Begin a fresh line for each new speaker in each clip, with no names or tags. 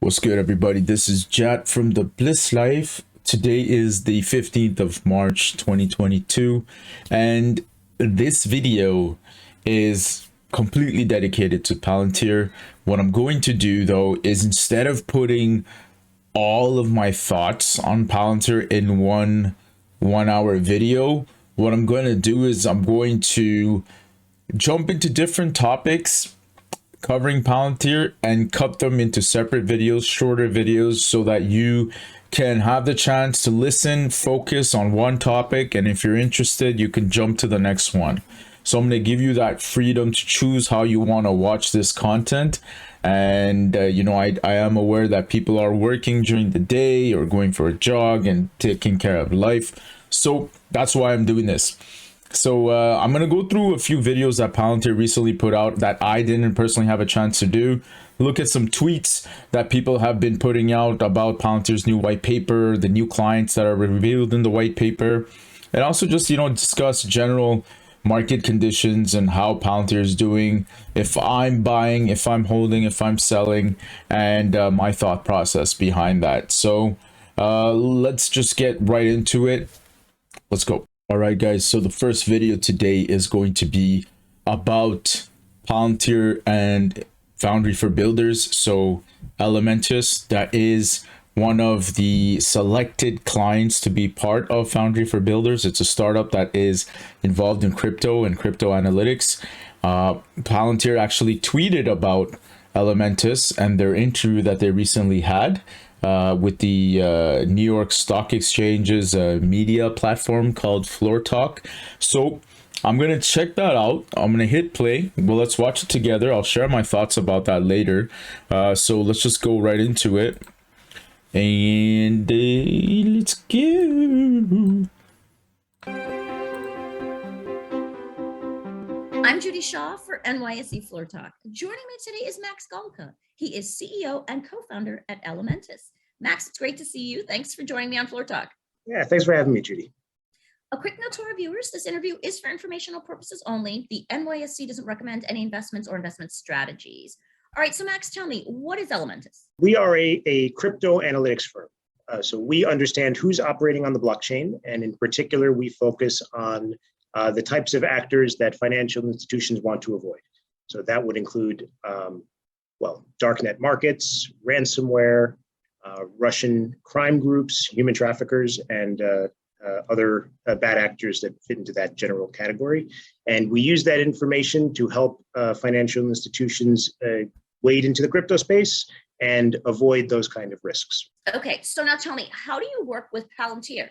What's good, everybody? This is Jat from the Bliss Life. Today is the 15th of March 2022, and this video is completely dedicated to Palantir. What I'm going to do, though, is instead of putting all of my thoughts on Palantir in one-hour video, what I'm going to do is I'm going to jump into different topics covering Palantir and cut them into separate videos, shorter videos, so that you can have the chance to listen, focus on one topic, and if you're interested, you can jump to the next one. So I'm going to give you that freedom to choose how you want to watch this content. And I am aware that people are working during the day or going for a jog and taking care of life, so that's why I'm doing this. So I'm going to go through a few videos that Palantir recently put out that I didn't personally have a chance to do. Look at some tweets that people have been putting out about Palantir's new white paper, the new clients that are revealed in the white paper, and also just, discuss general market conditions and how Palantir is doing, if I'm buying, if I'm holding, if I'm selling, and my thought process behind that. So let's just get right into it. Let's go. All right, guys, so the first video today is going to be about Palantir and Foundry for Builders. So Elementus, that is one of the selected clients to be part of Foundry for Builders. It's a startup that is involved in crypto and crypto analytics. Palantir actually tweeted about Elementus and their interview that they recently had with the New York Stock Exchange's media platform called Floor Talk. So I'm going to check that out. I'm going to hit play. Well, let's watch it together. I'll share my thoughts about that later. So let's just go right into it. And let's go.
I'm Judy Shaw for NYSE Floor Talk. Joining me today is Max Golka. He is CEO and co-founder at Elementus. Max, it's great to see you. Thanks for joining me on Floor Talk.
Yeah, thanks for having me, Judy.
A quick note to our viewers, this interview is for informational purposes only. The NYSE doesn't recommend any investments or investment strategies. All right, so Max, tell me, what is Elementus?
We are a crypto analytics firm. So we understand who's operating on the blockchain, and in particular, we focus on the types of actors that financial institutions want to avoid. So that would include, darknet markets, ransomware, Russian crime groups, human traffickers, and other bad actors that fit into that general category. And we use that information to help financial institutions wade into the crypto space and avoid those kind of risks.
Okay, so now tell me, how do you work with Palantir?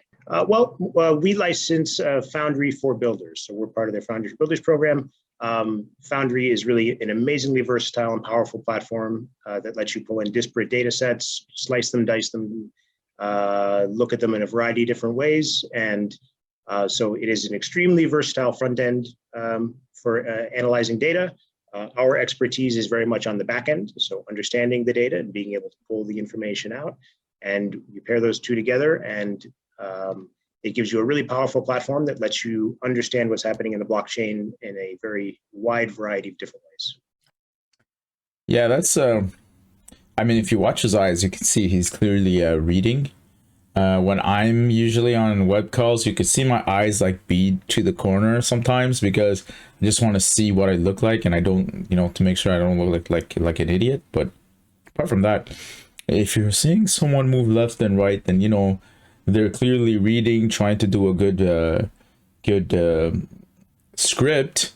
We license Foundry for Builders. So we're part of their Foundry for Builders program. Foundry is really an amazingly versatile and powerful platform that lets you pull in disparate data sets, slice them, dice them, look at them in a variety of different ways. And so it is an extremely versatile front end for analyzing data. Our expertise is very much on the back end, so understanding the data and being able to pull the information out. And you pair those two together, and it gives you a really powerful platform that lets you understand what's happening in the blockchain in a very wide variety of different ways.
Yeah, that's if you watch his eyes, you can see he's clearly reading. When I'm usually on web calls, you can see my eyes like bead to the corner sometimes because I just want to see what I look like, and I don't, to make sure I don't look like an idiot. But apart from that, if you're seeing someone move left and right, then they're clearly reading, trying to do a good script.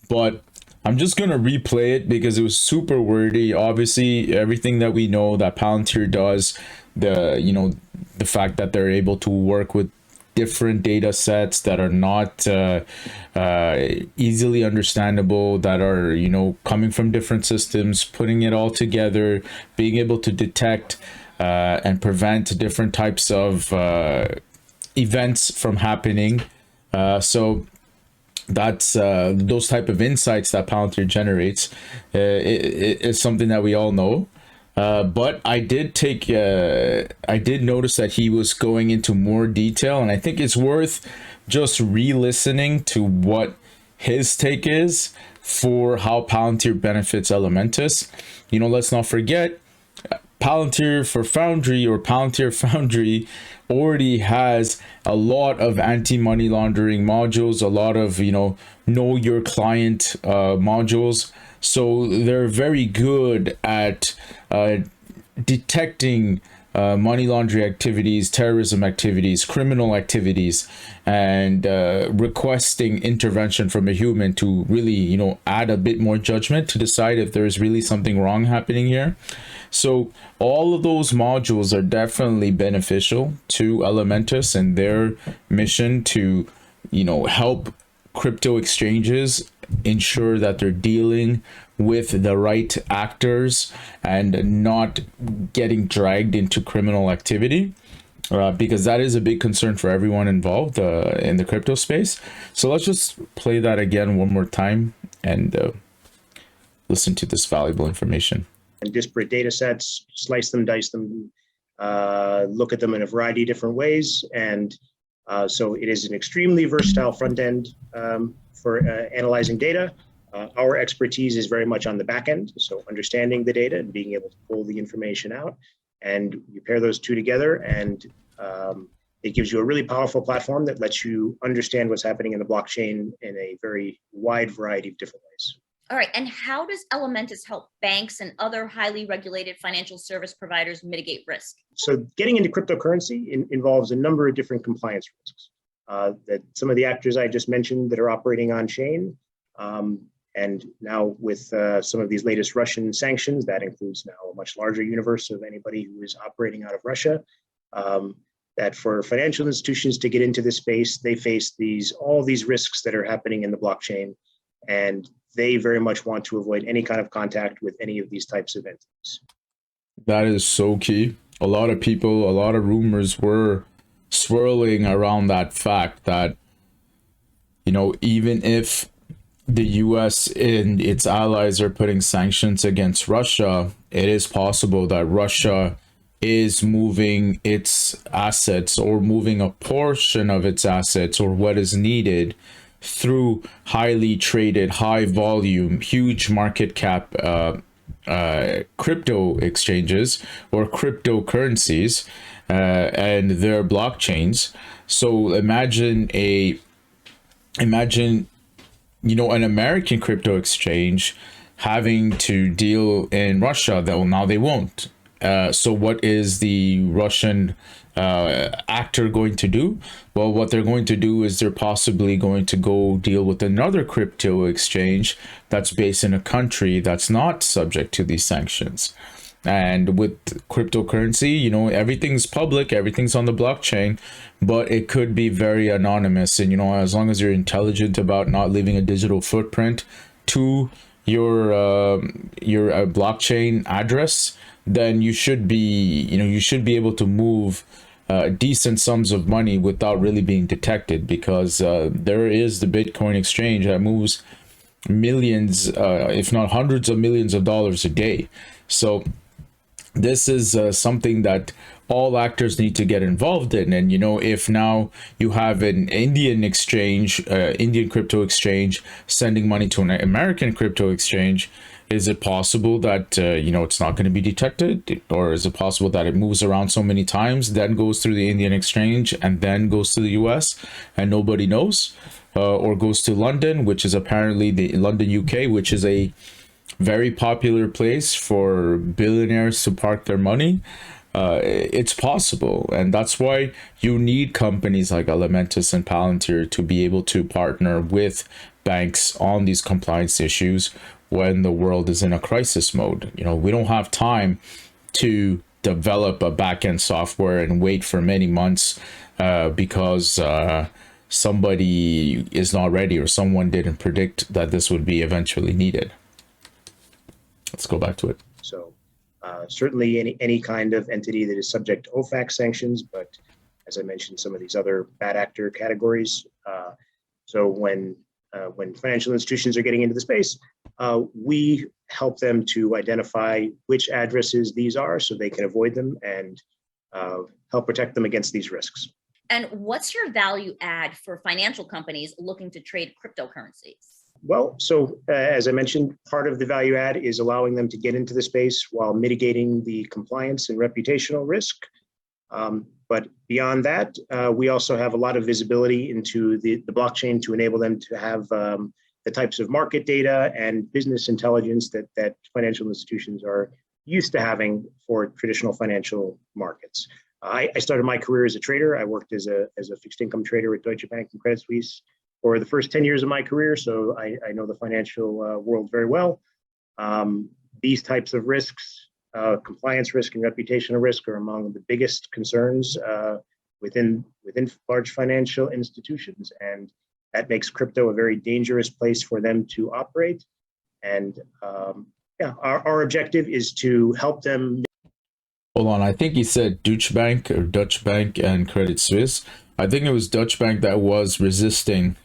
But I'm just gonna replay it because it was super wordy. Obviously, everything that we know that Palantir does, the fact that they're able to work with different data sets that are not easily understandable, that are coming from different systems, putting it all together, being able to detect and prevent different types of events from happening. So that's those type of insights that Palantir generates is something that we all know. But I did notice that he was going into more detail, and I think it's worth just re-listening to what his take is for how Palantir benefits Elementus. Let's not forget, Palantir for Foundry, or Palantir Foundry, already has a lot of anti-money laundering modules, a lot of, know your client modules. So they're very good at detecting money laundering activities, terrorism activities, criminal activities, and requesting intervention from a human to really, add a bit more judgment to decide if there is really something wrong happening here. So all of those modules are definitely beneficial to Elementus and their mission to, help crypto exchanges ensure that they're dealing with the right actors and not getting dragged into criminal activity, because that is a big concern for everyone involved in the crypto space. So let's just play that again one more time and listen to this valuable information.
And disparate data sets, slice them, dice them, look at them in a variety of different ways. And so it is an extremely versatile front end for analyzing data. Our expertise is very much on the back end, so understanding the data and being able to pull the information out. And you pair those two together, and it gives you a really powerful platform that lets you understand what's happening in the blockchain in a very wide variety of different ways.
All right. And how does Elementus help banks and other highly regulated financial service providers mitigate risk?
So getting into cryptocurrency involves a number of different compliance risks that some of the actors I just mentioned that are operating on chain. And now with some of these latest Russian sanctions, that includes now a much larger universe of anybody who is operating out of Russia. That for financial institutions to get into this space, they face all these risks that are happening in the blockchain, and they very much want to avoid any kind of contact with any of these types of entities.
That is so key. A lot of people, a lot of rumors were swirling around that fact that, even if the US and its allies are putting sanctions against Russia, it is possible that Russia is moving its assets or moving a portion of its assets or what is needed through highly traded, high volume, huge market cap crypto exchanges or cryptocurrencies and their blockchains. So imagine an American crypto exchange having to deal in Russia. Now they won't. So what is the Russian actor going to do? Well, what they're going to do is they're possibly going to go deal with another crypto exchange that's based in a country that's not subject to these sanctions. And with cryptocurrency, everything's public, everything's on the blockchain, but it could be very anonymous. And, as long as you're intelligent about not leaving a digital footprint to your blockchain address, then you should be able to move decent sums of money without really being detected, because there is the Bitcoin exchange that moves millions, if not hundreds of millions of dollars a day. So this is something that all actors need to get involved in. And if now you have an Indian exchange, Indian crypto exchange sending money to an American crypto exchange, is it possible that it's not going to be detected? Or is it possible that it moves around so many times, then goes through the Indian exchange and then goes to the US and nobody knows? Or goes to London, which is apparently the London, UK, which is a very popular place for billionaires to park their money. It's possible, and that's why you need companies like Elementus and Palantir to be able to partner with banks on these compliance issues when the world is in a crisis mode. We don't have time to develop a back-end software and wait for many months because somebody is not ready or someone didn't predict that this would be eventually needed. Let's go back to it.
So certainly any kind of entity that is subject to OFAC sanctions, but as I mentioned, some of these other bad actor categories. So when financial institutions are getting into the space, we help them to identify which addresses these are so they can avoid them and help protect them against these risks.
And what's your value add for financial companies looking to trade cryptocurrencies?
Well, so as I mentioned, part of the value add is allowing them to get into the space while mitigating the compliance and reputational risk. But beyond that, we also have a lot of visibility into the blockchain to enable them to have the types of market data and business intelligence that financial institutions are used to having for traditional financial markets. I started my career as a trader. I worked as a fixed income trader at Deutsche Bank and Credit Suisse for the first 10 years of my career, so I know the financial world very well. These types of risks, compliance risk and reputational risk, are among the biggest concerns within large financial institutions, and that makes crypto a very dangerous place for them to operate. And yeah, our objective is to help them.
Hold on, I think he said Deutsche Bank or Dutch Bank and Credit Suisse. I think it was Dutch Bank that was resisting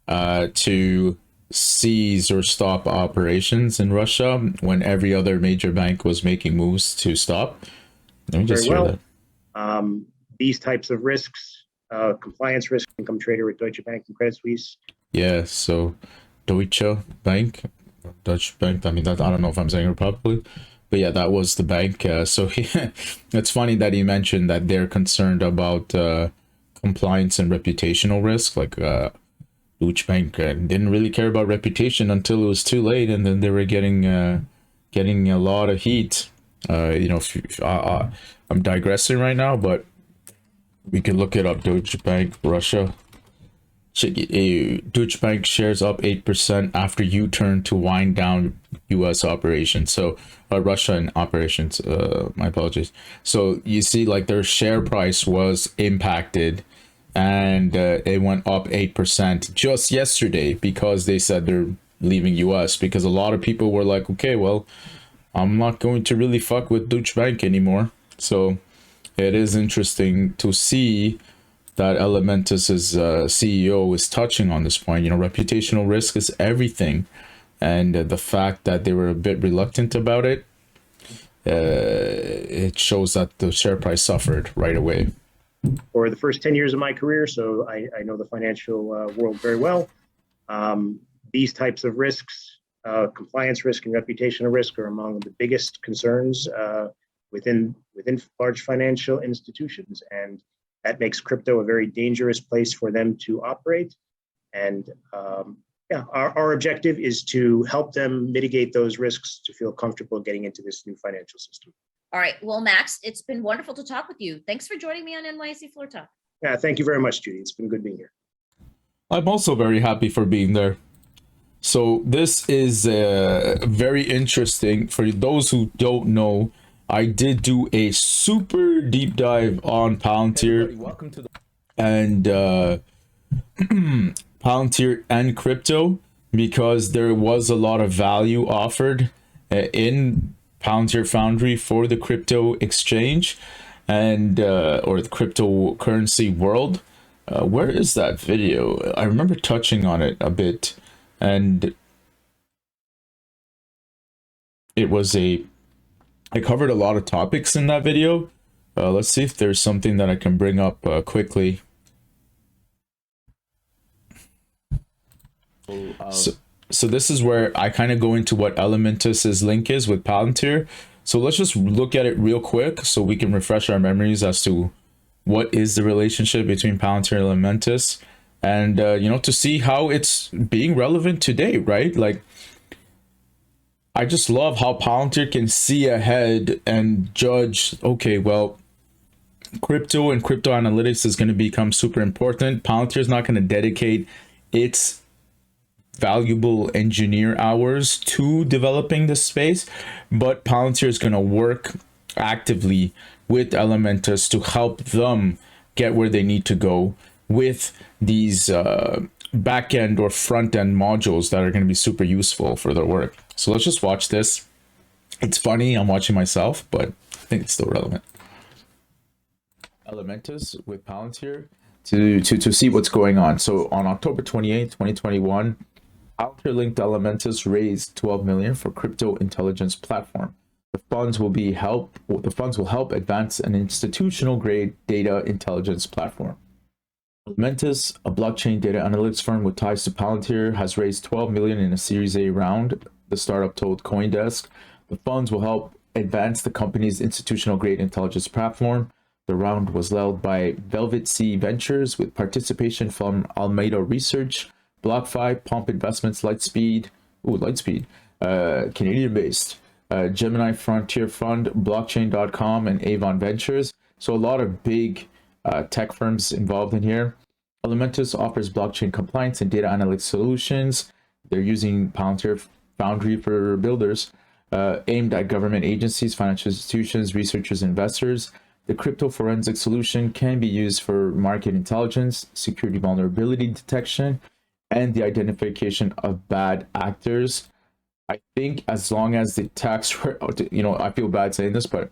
to seize or stop operations in Russia when every other major bank was making moves to stop. Let me just hear that.
These types of risks, compliance risk, income trader at Deutsche Bank and Credit Suisse.
Yeah, so Deutsche Bank, Dutch Bank, I mean, that, I don't know if I'm saying it properly, but yeah, that was the bank. So it's funny that he mentioned that they're concerned about compliance and reputational risk. Like Deutsche Bank didn't really care about reputation until it was too late, and then they were getting a lot of heat. You know, I'm digressing right now, but we can look it up. Deutsche Bank, Russia. Deutsche Bank shares up 8% after U-turn to wind down U.S. operations. So Russian operations. My apologies. So you see, like, their share price was impacted, and it went up 8% just yesterday because they said they're leaving U.S. because a lot of people were like, okay, well, I'm not going to really fuck with Deutsche Bank anymore. So it is interesting to see that Elementus' CEO is touching on this point. You know, reputational risk is everything. And the fact that they were a bit reluctant about it, it shows that the share price suffered right away.
For the first 10 years of my career, so I know the financial world very well. These types of risks, compliance risk and reputational risk, are among the biggest concerns within large financial institutions, and that makes crypto a very dangerous place for them to operate. And yeah, our objective is to help them mitigate those risks to feel comfortable getting into this new financial system.
All right. Well, Max, it's been wonderful to talk with you. Thanks for joining me on NYSE Floor Talk.
Yeah, thank you very much, Judy. It's been good being here.
I'm also very happy for being there. So this is very interesting. For those who don't know, I did do a super deep dive on Palantir. Hey, welcome to the and Palantir and crypto, because there was a lot of value offered in Palantir Foundry for the crypto exchange and or the cryptocurrency world. Where is that video? I remember touching on it a bit, and it was I covered a lot of topics in that video. Let's see if there's something that I can bring up quickly. So this is where I kind of go into what Elementus's link is with Palantir. So let's just look at it real quick so we can refresh our memories as to what is the relationship between Palantir and Elementus, and you know, to see how it's being relevant today, right? Like, I just love how Palantir can see ahead and judge, okay, well, crypto and crypto analytics is going to become super important. Palantir is not going to dedicate its valuable engineer hours to developing this space, but Palantir is going to work actively with Elementus to help them get where they need to go with these back-end or front-end modules that are going to be super useful for their work. So let's just watch this. It's funny, I'm watching myself, but I think it's still relevant. Elementus with Palantir to see what's going on. So on October 28, 2021, Palantir linked Elementus raised 12 million for crypto intelligence platform. The funds will help advance an institutional grade data intelligence platform. Elementus, a blockchain data analytics firm with ties to Palantir, has raised 12 million in a Series A round. The startup told CoinDesk the funds will help advance the company's institutional-grade intelligence platform. The round was led by Velvet Sea Ventures with participation from Almeida Research, BlockFi, Pump Investments, Lightspeed, Canadian-based, Gemini Frontier Fund, Blockchain.com, and Avon Ventures. So a lot of big tech firms involved in here. Elementus offers blockchain compliance and data analytics solutions. They're using Palantir Foundry for builders, aimed at government agencies, financial institutions, researchers, investors. The crypto forensic solution can be used for market intelligence, security vulnerability detection, and the identification of bad actors. I think as long as the tax, I feel bad saying this, but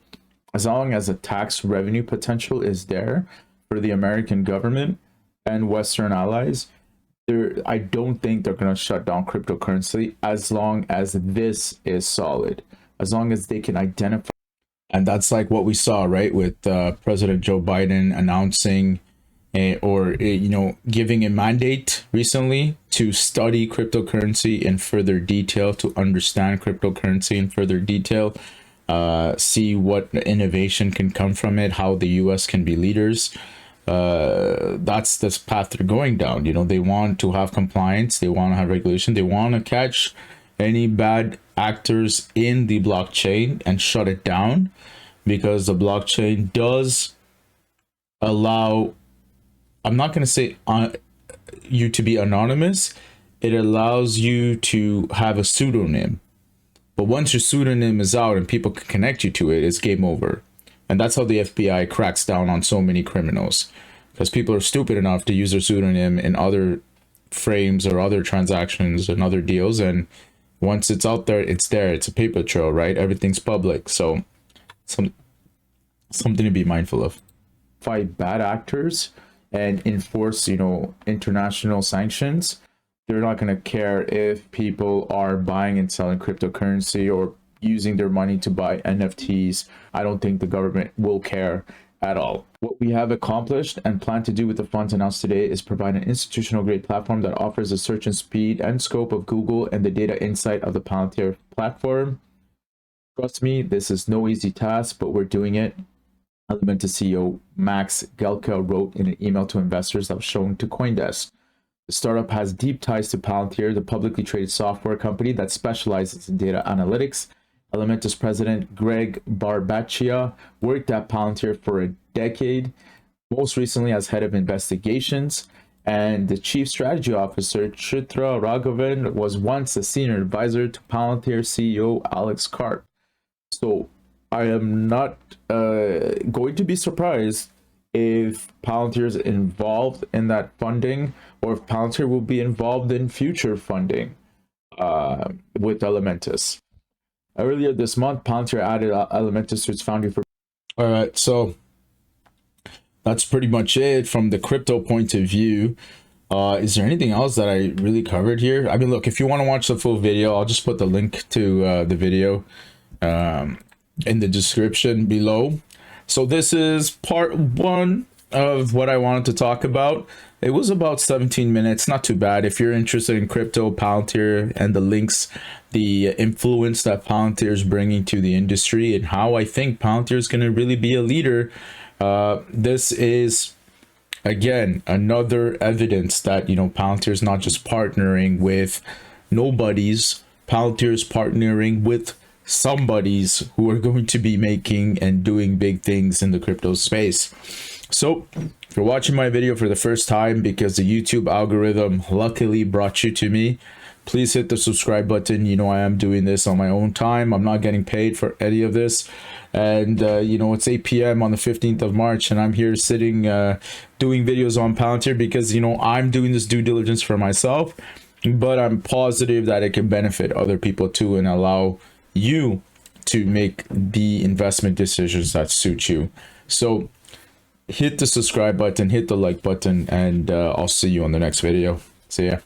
as long as the tax revenue potential is there for the American government and Western allies, I don't think they're going to shut down cryptocurrency as long as this is solid, as long as they can identify. And that's like what we saw, right, with President Joe Biden announcing giving a mandate recently to study cryptocurrency in further detail, to understand cryptocurrency in further detail, see what innovation can come from it, how the US can be leaders. That's this path they're going down. They want to have compliance, they want to have regulation, they want to catch any bad actors in the blockchain and shut it down, because the blockchain does allow, I'm not going to say you to be anonymous, it allows you to have a pseudonym. But once your pseudonym is out and people can connect you to it, it's game over. And that's how the FBI cracks down on so many criminals, because people are stupid enough to use their pseudonym in other frames or other transactions and other deals. And once it's out there, it's there. It's a paper trail, right? Everything's public. So something to be mindful of. Fight bad actors and enforce, international sanctions. They're not going to care if people are buying and selling cryptocurrency or using their money to buy NFTs. I don't think the government will care at all. What we have accomplished and plan to do with the funds announced today is provide an institutional grade platform that offers the search and speed and scope of Google and the data insight of the Palantir platform. Trust me, this is no easy task, but we're doing it. Elementus CEO Max Galka wrote in an email to investors that was shown to CoinDesk. The startup has deep ties to Palantir, the publicly traded software company that specializes in data analytics. Elementus president Greg Barbaccia worked at Palantir for a decade, most recently as head of investigations, and the chief strategy officer Chitra Raghavan was once a senior advisor to Palantir CEO Alex Karp. So I am not going to be surprised if Palantir is involved in that funding, or if Palantir will be involved in future funding with Elementus. Earlier this month, Palantir added Elementus to its Foundry for. All right, so that's pretty much it from the crypto point of view. Is there anything else that I really covered here? I mean, look, if you want to watch the full video, I'll just put the link to the video in the description below. So this is part one of what I wanted to talk about. It was about 17 minutes, not too bad. If you're interested in crypto, Palantir, and the links, the influence that Palantir is bringing to the industry, and how I think Palantir is going to really be a leader, this is, again, another evidence that, Palantir is not just partnering with nobodies. Palantir is partnering with somebodies who are going to be making and doing big things in the crypto space. So if you're watching my video for the first time because the YouTube algorithm luckily brought you to me, please hit the subscribe button. I am doing this on my own time. I'm not getting paid for any of this. And it's 8 p.m. on the 15th of March, and I'm here sitting doing videos on Palantir because I'm doing this due diligence for myself, but I'm positive that it can benefit other people too and allow you to make the investment decisions that suit you. So hit the subscribe button, hit the like button, and I'll see you on the next video. See ya.